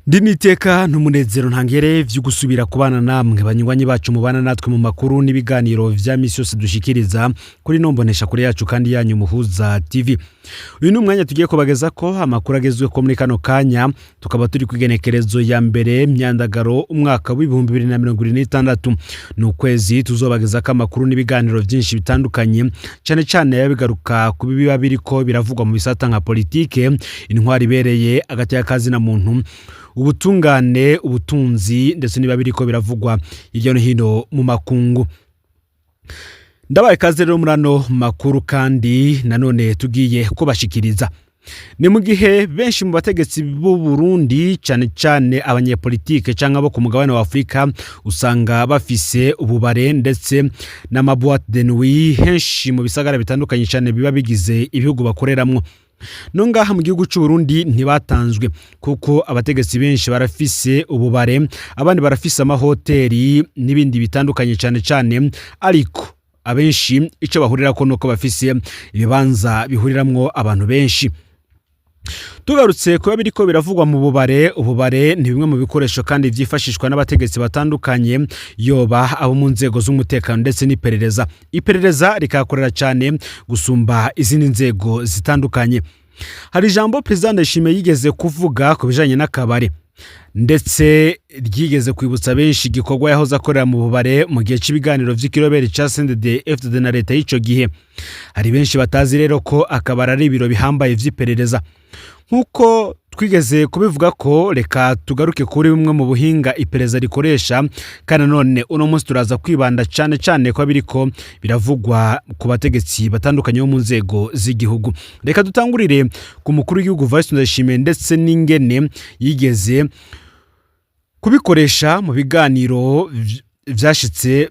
Ndiniteka n'umunezero ntangere vyo gusubira kubana namwe banywanyi bacu mubana natwe mu makuru n'ibiganiro vya misi yose dushikiriza kuri nombonesha kure yacu kandi yanyu Muhuza TV. Uyu ni umwanya tugiye kubageza ko amakuru agezwe ko muri kano kanya tukaba turi kwigenekerezo ya mbere myandagaro umwaka w'2026 n'ukwezi tuzobageza ko amakuru n'ibiganiro vyinshi bitandukanye cyane yabigaruka ku biba biriko biravugwa mu bisata nka politike, intwari ibereye agati y'akazi na muntu, ubutungane, ubutunzi ndetse niba biriko biravugwa hirya no hino mu makungu. Ndabaye kaze rero murano makuru kandi nanone tugiye kubashikiriza. Ni mu gihe benshi mu bategetsi b'u Burundi cyane abanyepolitike canke abo ku mugabane wa Afrika usanga bafise ububare ndetse n'amaboîte de nuit henshi mu bisagara bitandukanye cyane biba bigize ibihugu bakoreramwo. Nongaha mu gihugu cy'u Burundi ntibatanzwe kuko abategetsi benshi barafise ububare, abandi barafise amahoteli n'ibindi bitandukanye cyane ariko abenshi ico bahurira ko nuko bafise ibibanza bihuriramwo abantu benshi. Tugarutse kuba biriko biravugwa mu ububare ni bimwe mu bikoresho kandi vyifashishwa n'abategetsi batandukanye yoba abo mu nzego z'umutekano ndetse n'iperereza. Iperereza rikakorera cyane gusumba izindi nzego zitandukanye. Hari ijambo President Ndayishimiye yigeze kuvuga ku bijanye n'akabare ndetse ryigeze kwibutsa benshi igikorwa yahoze akorera mu bubare mu gihe cy'ibiganiro vy'ikiroberi ca CNDD-FDD na leta y'ico gihe. Hari benshi batazi rero ko akabara ari ibiro bihambaye vy'iperereza. Nkuko twigeze kubivuga ko reka tugaruke kuri bimwe mu buhinga iperereza rikoresha kandi none uno munsi turaza kwibanda cyane ko biriko biravugwa ku bategetsi batandukanye bo mu nzego z'igihugu. Reka dutangurire ku mukuru w'igihugu Vice Ndayishimiye ndetse n'ingene yigeze kubikoresha mu biganiro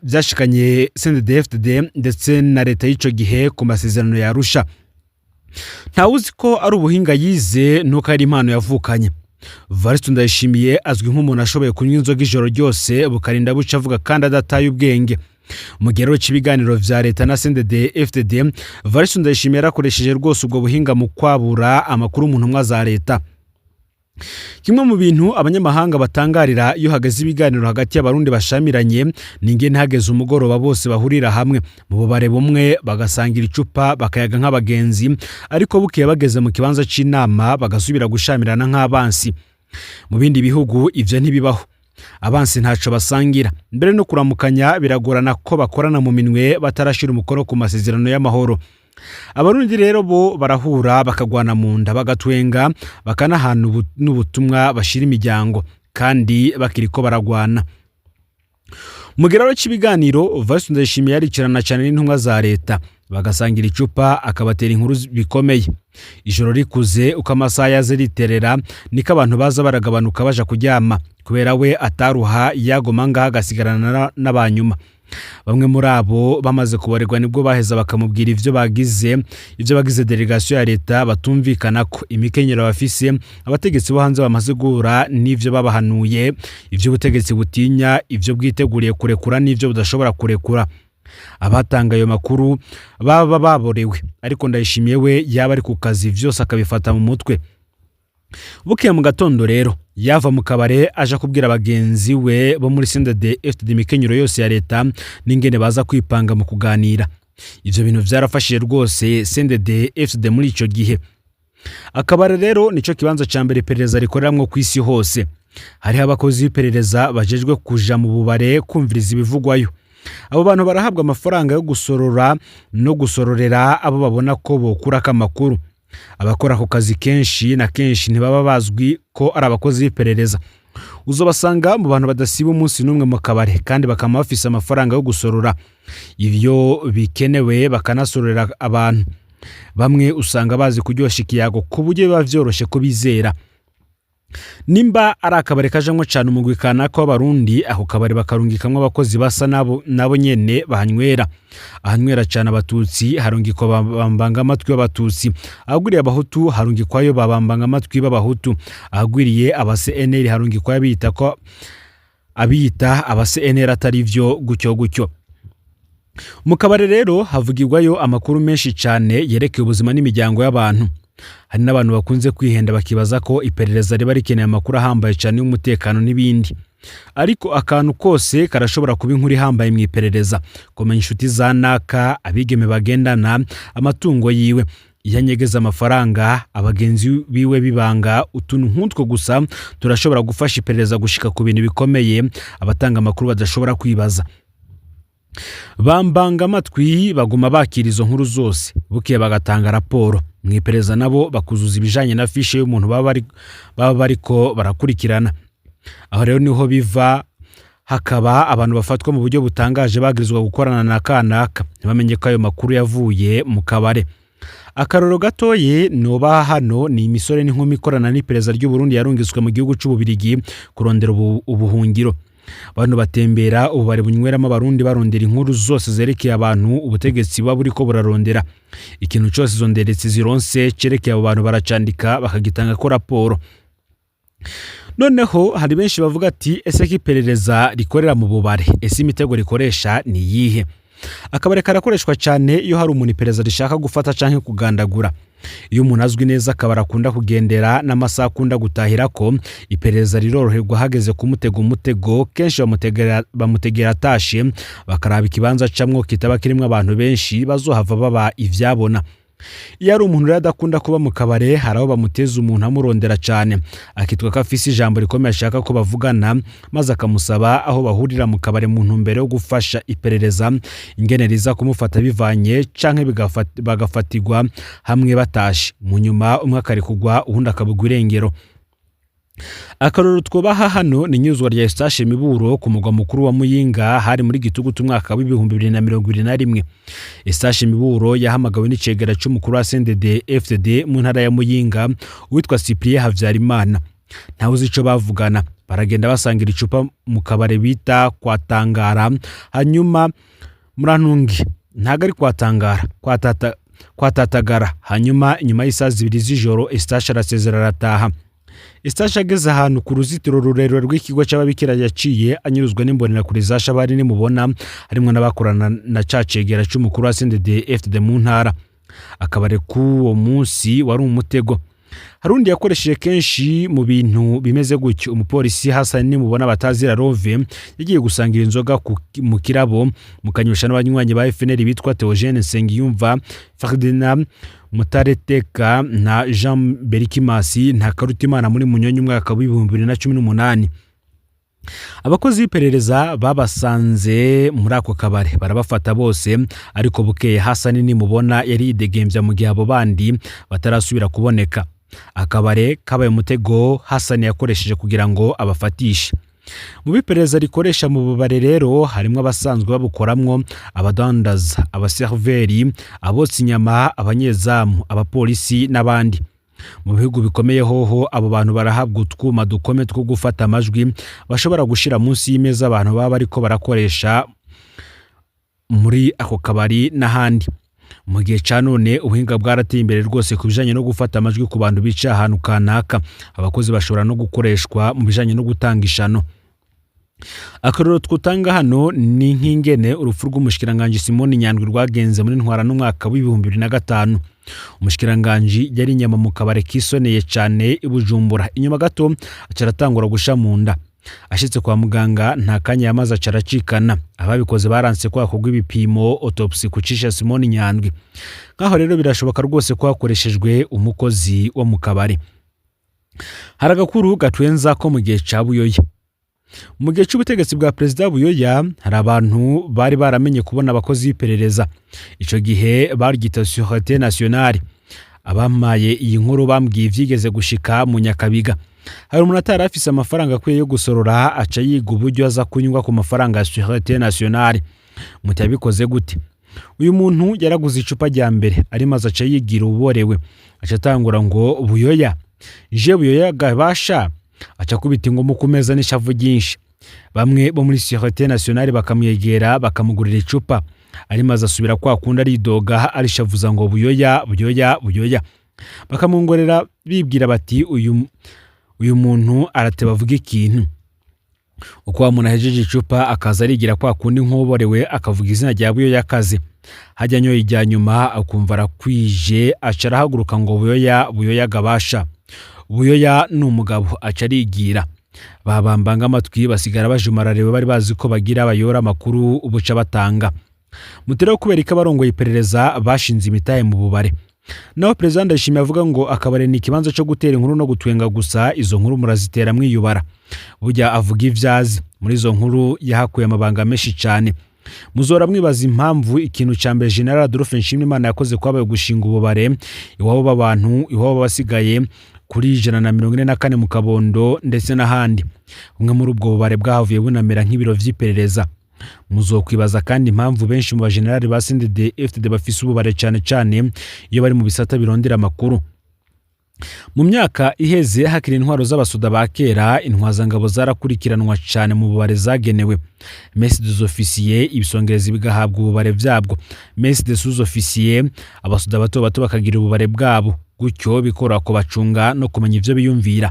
vyashikanye CNDD-FDD ndetse na leta y'ico gihe ku masezerano ya Arusha. Ntawuzi ko ari ubuhinga yize nuko ari impano yavukanye. Vice Ndayishimiye azwi nk'umuntu ashoboye kunywa inzoga ijoro ryose bukarinda buca avuga kandi adataye ubwenge. Mu gihe cy'ibiganiro vya leta na CNDD-FDD, Vice Ndayishimiye yarakoresheje rwose ubwo buhinga mu kwabura amakuru mu ntumwa za leta. Kimwe mu bintu abanyamahanga batangarira iyo hageze ibiganiro hagati y'abarundi bashamiranye n'ingene hageze umugoroba bose bahurira hamwe mu bubare bumwe bagasangira icupa bakayaga nk'abagenzi, ariko bukiye bageze mu kibanza c'inama bagasubira gushamirana nk'abansi. Mu bindi bihugu ivyo ntibibaho. Abansi ntaco basangira, mbere no kuramukanya biragorana ko bakorana mu minwe batarashira umukoro ku masezerano y'amahoro. Abarundi rero bo barahura bakagwana mu nda bagatwenga bakanahana n'ubutumwa bashira imiryango kandi bakiriko baragwana. Mu gihe cy'ibiganiro Vice Ndayishimiye yarikirana cyane n'intumwa za leta bagasangira icupa akabatera inkuru bikomeye. Ijoro rikuze uko amasaha yaze riterera niko abantu baza baragabanuka baja kuryama kubera we ataruha yagoma ngaha agasigarana n'abanyuma. Bamwe muri abo bamaze kubarirwa nibwo baheza bakamubwira ivyo bagize delegation ya leta batumvikana ko imikenyero bafise abategetsi bo hanze bamaze gura n'ivyo babahanuye, ivyo ubutegetsi butinya, ivyo bwiteguriye kurekura n'ivyo budashobora kurekura. Abatanga ayo makuru baba baborewe, ariko Ndayishimiye we yaba ari ku kazi vyose akabifata mu mutwe. Bukiye mu gatondo rero yava mu kabare aja kubwira abagenzi we bo muri CNDD-FDD imikenyero yose ya leta n'ingene baza kwipanga mu kuganira. Ivyo bintu vyarafashije rwose CNDD-FDD muri ico gihe. Akabare rero nico kibanza ca mbere iperereza rikoreramwo ku isi hose. Hariho abakozi b'iperereza bajejwe kuja mu bubare kumviriza ibivugwayo. Abo bantu barahabwa amafaranga yo gusorora no gusororera abo babona ko bokurako amakuru. Abakora ako kazi kenshi na kenshi ntibaba bazwi ko ari abakozi b'iperereza. Uzobasanga mu bantu badasiba umunsi n'umwe mu kabare kandi bakama bafise amafaranga yo gusorora ivyo bikenewe bakanasorera abantu. Bamwe usanga bazi kuryosha ikiyago ku buryo biba vyoroshe ko bizera. Nimba ari akabare kajamwo cyane umugwi kanaka w'abarundi, ako kabare bakarungikamwe abakozi basa nabo nyene bahanywera. Ahanywera cyane abatutsi harungikwa babambanga amatwi y'abatutsi, ahagwiriye abahutu harungikwayo babambanga amatwi b'abahutu, ahagwiriye aba CNL harungikwa abita ko abita aba CNL atari vyo gutyo. Mu kabare rero havugirwayo amakuru menshi cyane yerekeye ubuzima n'imiryango y'abantu. hari n'abantu bakunze kwihenda bakibaza ko iperereza riba rikeneye amakuru ahambaye cyane y'umutekano n'ibindi, ariko akantu kose karashobora kuba inkuru ihambaye mu iperereza. Kumenya inshuti za naka, abigeme bagendana, amatungo yiwe, iyo anyegeza amafaranga, abagenzi biwe bibanga, utuntu nk'utwo gusa turashobora gufasha iperereza gushika ku bintu bikomeye abatanga amakuru badashobora kwibaza. Bambanga amatwi, baguma bakira izo nkuru zose, bukeye bagatanga raporo mu iperereza, nabo bakuzuza ibijanye na fishe y'umuntu baba bariko barakurikirana. Aho rero niho biva hakaba abantu bafatwa mu buryo butangaje bagirizwa gukorana na kanaka, ntibamenye ko ayo makuru yavuye mu kabare. Akaroro gatoye noba hano ni imisore n'inkumi ikorana n'iperereza ry'u Burundi yarungitswe mu gihugu c'Ububirigi kurondera ubuhungiro. Abantu batembera ubu bari bunyweramo abarundi barondera inkuru zose zerekeye abantu ubutegetsi buba buriko burarondera. Ikintu cyose izo nderetsi zironse cerekeye abo bantu baracandika bakagitanga ko raporo. Noneho hari benshi bavuga ati ese kiperereza rikorera mu bubare, ese imitego rikoresha ni yihe? Akabare karakoreshwa cyane iyo hari umuntu iperereza rishaka gufata canke kugandagura. Iyo umuntu azwi neza akabara akunda kugendera n'amasaha akunda gutahira ko, iperereza riroroherwa hageze kumutega umutego. Kenshi bamutegera atashe, bakaraba ikibanza camwo kitaba kirimo abantu benshi bazohava baba ivyabona. Iyo ari umuntu rero adakunda kuba mu kabare, hari aho bamuteza umuntu amurondera cyane, akitwa ko afise ijambo rikomeye ashaka ko bavugana, maze akamusaba aho bahurira mu kabare mu ntumbero yo gufasha iperereza ingene riza kumufata bivanye canke bagafatirwa hamwe batashe. Mu nyuma umwe akarikugwa uwundi akabugwa irengero. Akaroro twobaha hano ni nyuzwa rya Eustache Miburo ku mugwa mukuru wa Muyinga hari muri Gitugutu umwaka wa 2021. Eustache Miburo yahamagawe n'icegera cy'umukuru wa CNDD FDD mu ntara ya Muyinga witwa Cyprien Havyarimana. Ntawe uzi ico bavugana, baragenda basangira icupa mu kabare bita kwa Tangara, hanyuma murantungi ntago ari kwa Tangara, kwa Tatagara. Hanyuma inyuma y'isaha 2 z'ijoro Eustache arasezera arataha. Eustache ageze ahantu ku ruzitiro rurerure rw'ikigo cy'ababikira yaciye anyuruzwa n'imbonera kuri zasha bari nimubona harimo n'abakorana na cacegera cy'umukuru wa CNDD FDD mu ntara. Akabare k'uwo munsi wari umutego. Harundi yakoresheje kenshi mu bintu bimeze gutyo. Umupolisi Hassan nimubona batazira Rove yagiye gusangira inzoga mu kirabo mukanyosha n'abanywanyi ba FNL bitwa Theogene Nsengiyumva, Ferdinand Mutareteka na Jean Berikimasi nta Karutimana muri Munyonyi umwaka wa 2018. Abakozi b'iperereza babasanze muri ako kabare barabafata bose, ariko bukeye Hassan nimubona yari idegembya mu gihe abo bandi batarasubira kuboneka. Akabare kabaye umutego Hassan yakoresheje kugira ngo abafatishe. Mu biperereza rikoresha mu bubare rero harimo abasanzwe babukoramwo, abadandaza, abaserveri, abotsa inyama, abanyezamu, abapolisi n'abandi. Mu bihugu bikomeye hoho abo bantu barahabwa utwuma dukome two gufata amajwi bashobora gushira munsi y'imeza abantu baba bariko barakoresha muri ako kabari n'ahandi. Mu gihe ca none ubuhinga bwarateye imbere rwose ku bijanye no gufata amajwi ku bantu bica ahantu kanaka. Abakozi bashobora no gukoreshwa mu bijanye no gutanga ishano. Akaroro twutanga hano ni nk'ingene urupfu rw'umushikiranganje Simoni Nyandwi rwagenze muri ntwara n'umwaka wa 2005. Umushikiranganje yari inyama mu kabare kisoneye cyane i Bujumbura, inyuma gato acaratangura gusha mu nda. Ashitse kwa muganga nta kanya yamaze acaracikana. Ababikoze baranse kwa kugwa ibipimo autopsy kucisha Simoni Nyandwi. Nkaho rero birashoboka rwose ko hakoreshejwe umukozi wo mu kabare. Haragakuru gatwenza ko mu gihe ca Buyoya. Mu gihe cy'ubutegetsi bwa Perezida Buyoya hari abantu bari baramenye kubona abakozi b'iperereza. Ico gihe barigita Sûreté Nationale. Abamaye iyi nkuru bambwiye ivyigeze gushika mu Nyakabiga. Hari umuntu atarafise amafaranga akwiye yo gusorora aca yiga uburyo aza kunywa ku mafaranga ya Sûreté Nationale. Mutabikoze gute? Uyu muntu yaraguze icupa rya mbere ari maze aca yigira uborewe. Aca tangura ngo Buyoya, je Buyoya gabasha, aca kubita ingoma ku meza n'ishavu ryinshi. Bamwe bo muri Sûreté Nationale bakamwegera bakamugurira icupa. Ari maze asubira kwa kundi aridoga arishavuza ngo Buyoya, Buyoya, Buyoya. Bakamungorera bibwira bati uyu muntu arateba avuga ikintu. Uko umuntu ahejeje icupa akaza arigira kwa kundi nk'uborewe akavuga izina rya Buyoya akazi. hajya nyoye ijya nyuma akumva arakwije aca arahaguruka ngo buyoya gabasha. Buyoya ni umugabo aca arigira. Babambanga amatwi basigara bajumarareba bari bazi ko bagira bayora amakuru ubuca batanga. Mutero kubera ko abarongoye iperereza bashinze imitahe mu bubare. Naho Perezida Ndayishimiye avuga ngo akabare ni ikibanza cyo gutera inkuru no gutwenga gusa, izo nkuru murazitera mwiyubara. Burya avuga ivyazi. Muri izo nkuru yahakuye amabanga menshi cyane. Muzora mwibaza impamvu ikintu ca mbere General Adolphe Nshimiyimana yakoze kwabaye gushinga ububare iwabo b'abantu, iwabo basigaye kuri 144 mu Kabondo ndetse n'ahandi. Umwe muri ubwo bubare bwahavuye bunamera nk'ibiro vy'iperereza. Muzokwibaza kandi impamvu benshi mu bagenerali ba CNDD-FDD bafise ububare cyane iyo bari mu bisata birondera amakuru. Mu myaka iheze hakiri intwaro z'abasuda ba kera, intwazangabo zarakurikiranwa cyane mu bubare zagenewe. Messe des officiers ibisongerezi bigahabwa ububare byabwo. Messe des sous-officiers abasuda bato bakagira ububare bwabo. Gutyo bikora ko bacunga no kumenya ivyo biyumvira.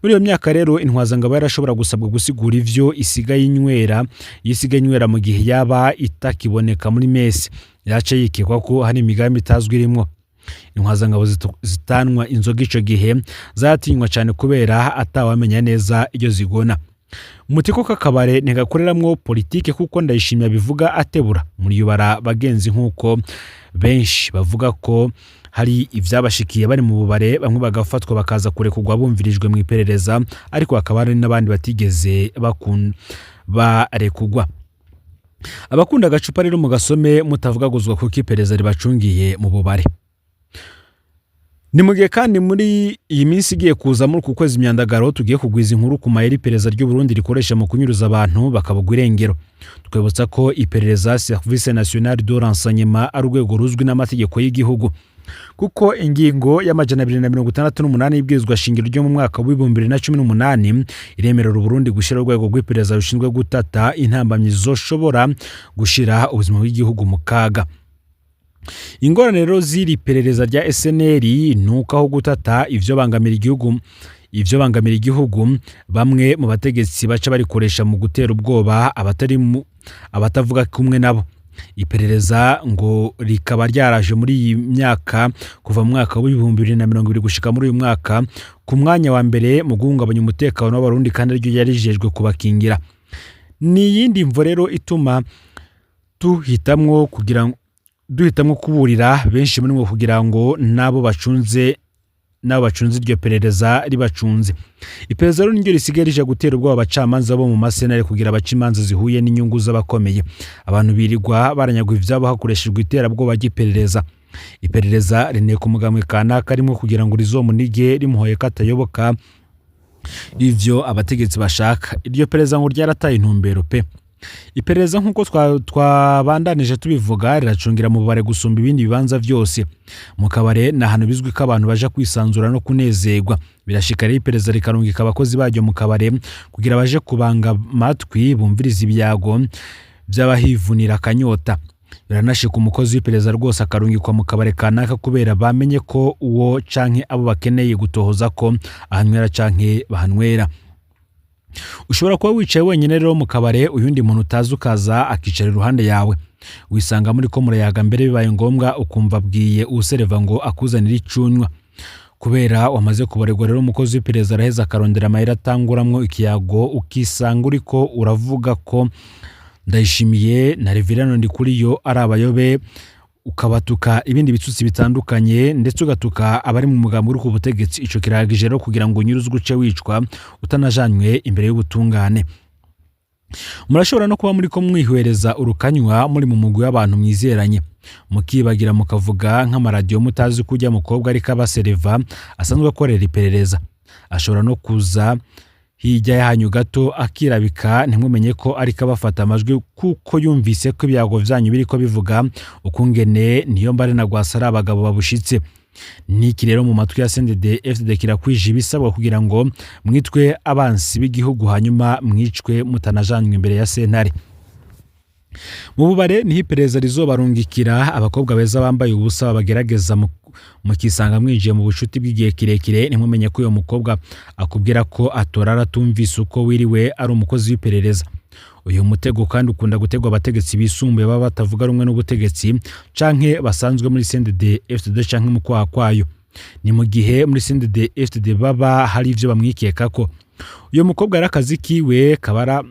Muri iyo myaka rero intwazangabo yarashobora gusabwa gusigura ivyo isigaye inywera mu gihe yaba itakiboneka muri messe. Yaca yikekwa ko hari imigambi itazwi irimo. Intwazangabo zitanwa inzoga ico gihe zatinywa cyane kubera atawamenya neza iyo zigona. Umutiko k'akabare ntigakoreramwo politike kuko Ndayishimiye bivuga atebura muri yubara bagenzi nkuko benshi bavuga ko hari ivyabashikiye bari mu bubare, bamwe bagafatwa bakaza kurekurwa bumvirijwe mu iperereza, ariko hakaba hari n'abandi batigeze barekugwa. Abakunda agacupa rero mu gasome mutavugaguzwa kuko iperereza ribacungiye mu bubare. Ni mu gihe kandi muri iyi minsi igiye kuza muri ku kwezi imyandagaro tugiye kugwiza inkuru ku mayeri iperereza ry'u Burundi rikoresha mu kunyuruza abantu bakabugwa irengero. Twebutsa ko iperereza Service National de Renseignement ari urwego ruzwi n'amategeko y'igihugu, kuko ingingo y'amajana 268 y'ibwirizwa shingiro ryo mu mwaka wa 2018 iremerera Burundi gushira urwego rw'iperereza rushinzwe gutata intambamyi zoshobora gushira ubuzima bw'igihugu mu kaga. Ingorane rero ziri perereza rya SNL nuko aho gutata ivyo bangamira igihugu bamwe mu bategetsi baca barikoresha mu gutera ubwoba abatavuga kumwe nabo. Iperereza ngo rikaba ryaraje muri iyi myaka kuva mu mwaka wa 2020 gushika muri uyu mwaka ku mwanya wa mbere mu guhungabanya umutekano w'abarundi kandi ryo yarijejwe kubakingira. Ni yindi mvo rero ituma duhitamwo kuburira benshi muri mwe kugira ngo nabo bacunze iryo perereza ribacunze. Iperereza rero niryo risigaye rije gutera ubwoba abacamanza bo mu masenare kugira abaca imanza zihuye n'inyungu z'abakomeye. Abantu birirwa baranyagwa ivyabo hakoreshejwe iterabwoba ry'iperereza. Iperereza rineye ku mugambwe kanaka arimo kugira ngo rizomunige rimuhoye katayoboka ivyo abategetsi bashaka. Iryo perereza ngo ryarataye intumbero pe. Iperereza nkuko twabandanije tubivuga riracungira mu bubare gusumba ibindi bibanza byose. Mu kabare na hano bizwi ko abantu baje kwisanzura no kunezerwa. Birashikara iperereza rikarungika abakozi bajyo mu kabare kugira baje kubanga matwi bumviriza ibyago by'abahivunira akanyota. Biranashika umukozi w'iperereza rwose akarungikwa mu kabare kanaka kubera bamenye ko uwo canke abo bakeneye gutohoza ko ahanywera canke bahanywera. Ushobora kuba wicaye wenyine rero mu kabare, uyundi muntu utazi ukaza akicara iruhande yawe. Wisanga muri ko murayaga mbere bibaye ngombwa ukumva abwiye usereva ngo akuzanira icunywa. Kubera wamaze kubaregwa rero umukozi w'iperereza araheza akarondera amahera atanguramwo ikiyago, ukisanga uriko uravuga ko Ndayishimiye na Reverano Ndikuriyo ari abayobe, ukabatuka ibindi bitutsi bitandukanye ndetse ugatuka abari mu mugambo uri ku butegetsi. Ico kiragije rero kugira ngo nyiruzwe uce wicwa utanajanywe imbere y'ubutungane. Murashobora no kuba muri ko mwihwereza urukanywa muri mu mugwi w'abantu mwizeranye, mukibagira mukavuga nk'amaradiyo mutazi kujya mukobwa ariko abasereva asanzwe akorera iperereza. Ashobora no kuza hirya yahanyu gato akirabika ntimumenye ko ariko abafata amajwi kuko yumvise ko ibyago vyanyu biriko bivuga ukungene niyo mbare na gwasara abagabo babushitse. Niki rero mu matwi ya CNDD-FDD kirakwije ibisabwa kugira ngo mwitwe abansi b'igihugu hanyuma mwicwe mutanajanywe imbere ya sentare. Mu bubare niho iperereza rizobarungikira abakobwa beza bambaye ubusa bagerageza mukisanga mwijiye mu bucuti bw'igihe kirekire ntimumenye ko uyo mukobwa akubwira ko atorara tumvise uko wiriwe ari umukozi w'iperereza. uyu mutego kandi ukunda gutegwa abategetsi bisumbuye baba batavuga rumwe n'ubutegetsi canke basanzwe muri CNDD-FDD canke mu kwaha kwayo. Ni mu gihe muri CNDD-FDD baba hari ivyo bamwikekako. Uyu mukobwa arakazi kiwe kabara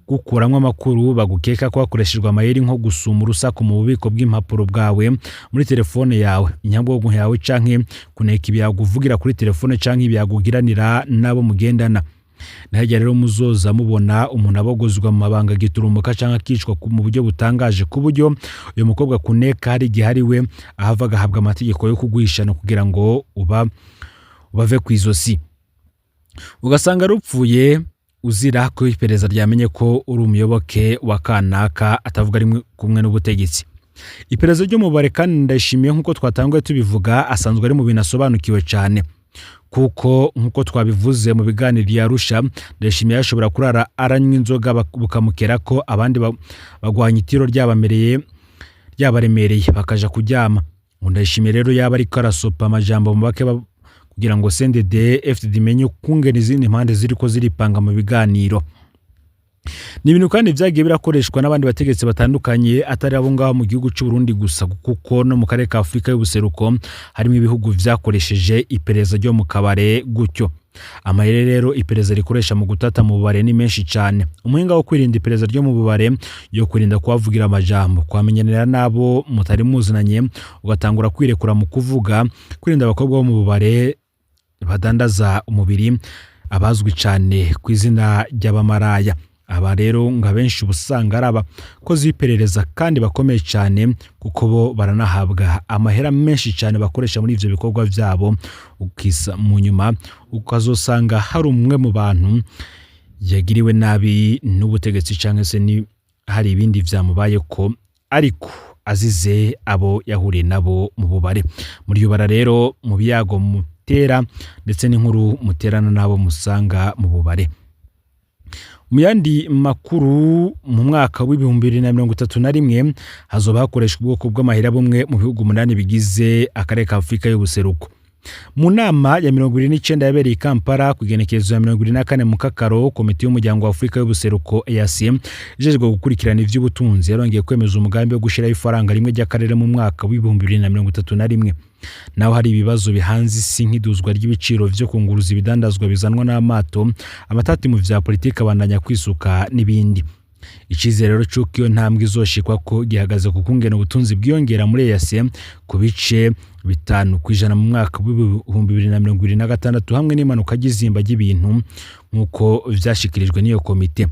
gukuramwo amakuru bagukeka ko hakoreshejwe amayeri nko gusuma urusaku mu bubiko bw'impapuro bwawe muri telefone yawe, inyabwonko yawe canke kuneka ibyaguvugira kuri telefone canke ibyagugiranira nabo mugendana. Nahajya rero muzoza mubona umuntu abogozwa mu mabanga giturumuka canke akicwa mu buryo butangaje ku buryo uyu mukobwa kuneka hari gihariwe ahavaga habwa amategeko yo kugwishana kugira ngo ubave kwizosi. Ugasanga rupfuye uzira ko iperereza ryamenye ko uri umuyoboke wa kanaka atavuga rimwe kumwe n'ubutegetsi. Iperereza ryo mubare kandi ndashimiye nkuko twatanguye tubivuga asanzwe ari mu binasobanukiwe cyane, kuko nkuko twabivuze mu biganiro yarusha ndashimiye yashobora kurara aranywa inzoga bukamukera ko abandi bagwanya itiro ryabaremereye bakaja kuryama. Ndashimiye rero yaba ari karasopa amajambo mu bake kugira ngo CNDD-FDD imenye kungena izindi mpande ziriko ziripanga mu biganiro. Ni ibintu kandi vyagiye birakoreshwa n'abandi bategetsi batandukanye atari abo ngaho mu gihugu cy'u Burundi gusa, kuko no mu karere ka Afrika y'ubuseruko harimo ibihugu vyakoresheje iperereza ryo mu kabare gutyo. Amayere rero iperereza rikoresha mu gutata mu bubare ni menshi cyane. Umuhinga wo kwirinda iperereza ryo mu bubare yo kwirinda kubavugira amajambo, kwamenyanira nabo mutari muzinanye, ugatangura kwirekura mu kuvuga, kwirinda abakobwa bo mu bubare badandaza umubiri abazwi cyane ku izina ry'abamaraya. Aba rero nga benshi busanga araba ko ziperereza kandi bakomeye cyane, kuko bo baranahabwa amahera menshi cyane bakoresha muri ivyo bikorwa vyabo. Ukisa mu nyuma ukazosanga hari umwe mu bantu yagiriwe nabi n'ubutegetsi canke se ni hari ibindi vyamubaye ko ariko azize abo yahuriye nabo mu bubare. Muri yubara rero mu biyago mutera ndetse n'inkuru muterana nabo musanga mu bubare. Mu yandi makuru mu mwaka w'2031 hazoba hakoreshwa ubwoko bw'amahera bumwe mu bihugu 8 bigize akarere ka Afrika y'ubuseruko. Mu nama ya 29 yabereye Kampala ku igenekerezo ya 24 mu Kakaro, komite y'umuryango wa Afrika y'ubuseruko EAC ijejwe gukurikirana ivy'ubutunzi yarongeye kwemeza umugambi wo gushiraho ifaranga rimwe ry'akarere mu mwaka w'2031. Naho hari ibibazo bihanze isi nk'iduzwa ry'ibiciro vyo kunguruza ibidandazwa bizanwa n'amato, amatati mu vya politika bandanya kwisuka n'ibindi. Icizere rero cyuko iyo ntambwe izoshikwa ko gihagaze ku kungena ubutunzi bwiyongera muri EAC ku bice 5% mu mwaka w'2026 hamwe n'impanuka y'izimba ry'ibintu nkuko vyashikirijwe n'iyo komite.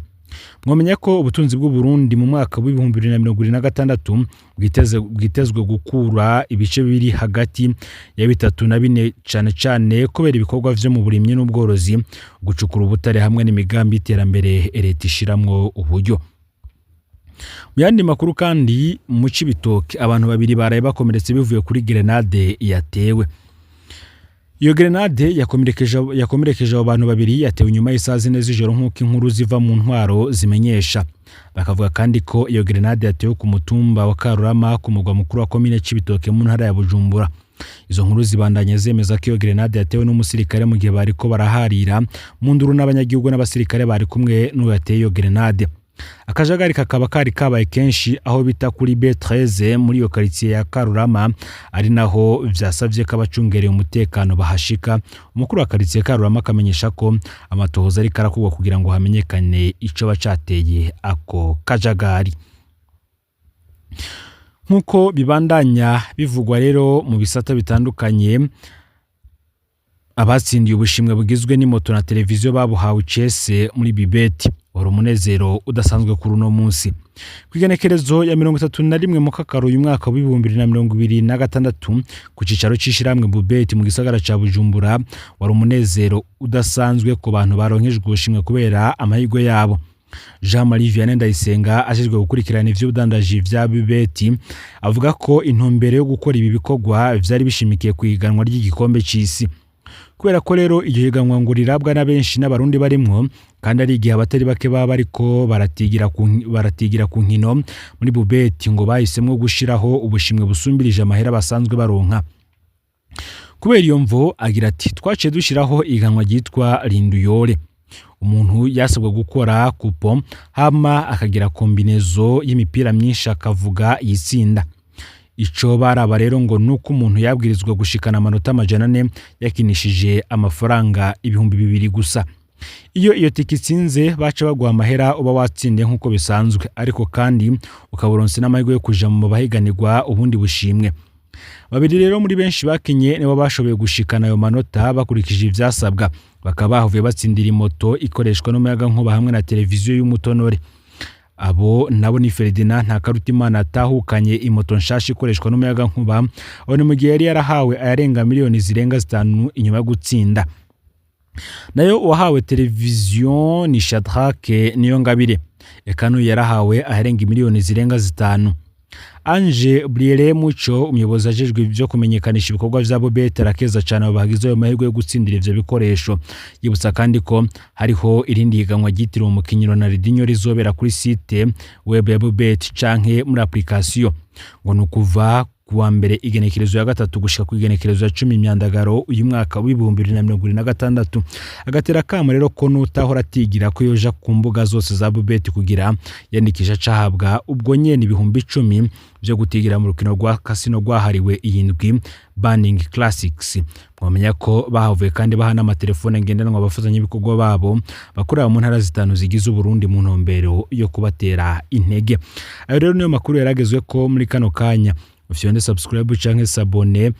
Mwomenya ko ubutunzi bw'u Burundi mu mwaka w'2026 bwitezwe gukura ibice biri hagati ya 3 na 4 cyane kubera ibikorwa vyo mu burimyi n'ubworozi, gucukura ubutare hamwe n'imigambi iterambere leta ishiramwo uburyo. Mu yandi makuru kandi mu Cibitoke abantu babiri baraye bakomeretse bivuye kuri grenade yatewe. Iyo grenade yakomerekeje abantu babiri yatewe nyuma y'isaha 4 z'ijoro nk'uko inkuru ziva mu ntwaro zimenyesha. Bakavuga kandi ko iyo grenade yatewe ku mutumba wa Karurama ku mugwa mukuru wa komine Cibitoke mu ntara ya Bujumbura. Izo nkuru zibandanye zemeza ko iyo grenade yatewe n'umusirikare mu gihe bariko baraharira mu nduru n'abanyagihugu n'abasirikare bari kumwe n'uwo yateye iyo grenade. Akajagari kakaba kari kabaye kenshi aho bita kuri B13 muri iyo quartier ya Karurama, ari naho vyasavye ko abacungereye umutekano bahashika. Umukuru wa quartier Karurama akamenyesha ko amatohoza ari karakugwa kugira ngo hamenyekane ico bacateye ako kajagari. Nkuko bibandanya bivugwa rero mu bisata bitandukanye, abatsindiye ubushimwe bugizwe n'imoto na televiziyo babuhawe Chese muri Bibeti wari umunezero udasanzwe kuri uno munsi. Kwigenekerezo ya 31 mu Kakaro uyu mwaka w'2026 ku cicaro c'ishiramwe Bibeti mu gisagara ca Bujumbura wari umunezero udasanzwe ku bantu baronkejwe ubushimwe kubera amahirwe yabo. Jean-Marie Vianney Ndayisenga ajejwe gukurikirana ivy'ubudandaji vya Bibeti avuga ko intumbero yo gukora ibi bikorwa vyari bishimikiye kwiganwa ry'igikombe c'isi. Kubera ko rero iryo higanwa ngo rirabwa na benshi n'abarundi barimwo, kandi ari igihe abatari bake baba bariko baratigira ku nkino muri Bibeti ngo bahisemwo gushiraho ubushimwe busumbirije amahera basanzwe baronka. Kubera iyo mvo agira ati twaciye dushiraho ihiganwa ryitwa Rinduyore. umuntu yasabwa gukora kupo hama akagira kombinezo y'imipira myinshi akavuga yitsinda. Ico baraba rero ngo nuko umuntu yabwirizwa gushikana amanota 400 yakinishije amafaranga 2000 gusa. Iyo tiki itsinze baca baguha amahera uba watsinde nkuko bisanzwe, ariko kandi ukaburonse n'amahirwe yo kuja mu bahiganirwa ubundi bushimwe. Babiri rero muri benshi bakinye nibo bashoboye gushikana ayo manota bakurikije ivyasabwa, bakaba bahuye batsindira imoto ikoreshwa n'umuyaga nkuba hamwe na televiziyo y'umutonore. Abo nabo ni Ferdinand Ntakarutimana atahukanye imoto nshasha ikoreshwa n'umuyaga nkuba, aho ni mu gihe yari yarahawe ayarenga miliyoni zirenga 5 inyuma yo gutsinda. Nayo uwahawe televiziyo ni Shadrack Niyongabire, ekanu yarahawe ayarenga miliyoni zirenga 5. Ange Briere Muco, umuyobozi ajejwe byo kumenyekanisha ibikorwa vya Bobet, arakeza cyane abagize ayo mahirwe yo gutsindira ivyo bikoresho. Yibutsa kandi ko hariho irindi higanwa ryitiriwe umukinyiro na Ridinyo rizobera kuri site web ya Bobet canke muri application, ngo nukuva kuwa mbere igenekerezo ya 3 gushika ku igenekerezo ya 10 Myandagaro uyu mwaka wa 2026. Agatera kama rero ko nutahora atigira ko yoja ku mbuga zose za Bobet kugira yandikisha cahabwa ubwo nyene 10,000 byo gutigira mu rukino rwa casino rwahariwe iyindwi Banning Classics. Mwamenya ko bahavuye kandi bahana amatelefone ngendanwa abafatanya ibikorwa babo bakorera mu ntara 5 zigize Burundi mu ntombero yo kubatera intege. Ayo rero niyo makuru yaragezwe ko muri kano kanya. Ufyonde subscribe canke s'abone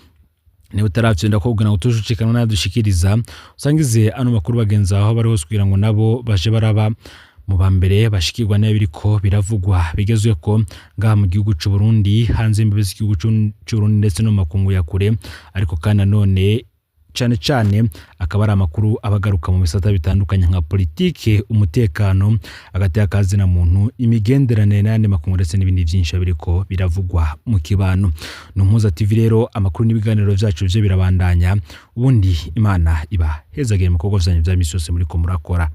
ne utaravyenda ko ugana utujucikana nadushikiriza usangize ano makuru bagenza aho bari hose kugira ngo nabo baje baraba mu bambere bashikirwa n'abiriko biravugwa bigezwe ko ngaha mu gihugu cy'u Burundi, hanze imbibe z'igihugu cy'u Burundi ndetse no makungu ya kure. Ariko kandi none cyane akaba ari amakuru abagaruka mu bisata bitandukanye nka politike, umutekano, agateka kazi na muntu, imigenderanire n'andi makungu ndetse n'ibindi byinshi biriko biravugwa mu kibano. Numpuza TV rero amakuru n'ibiganiro byacu byo birabandanya, ubundi Imana iba hezagire mu bikorwa byanyu bya misi yose muri ko murakora.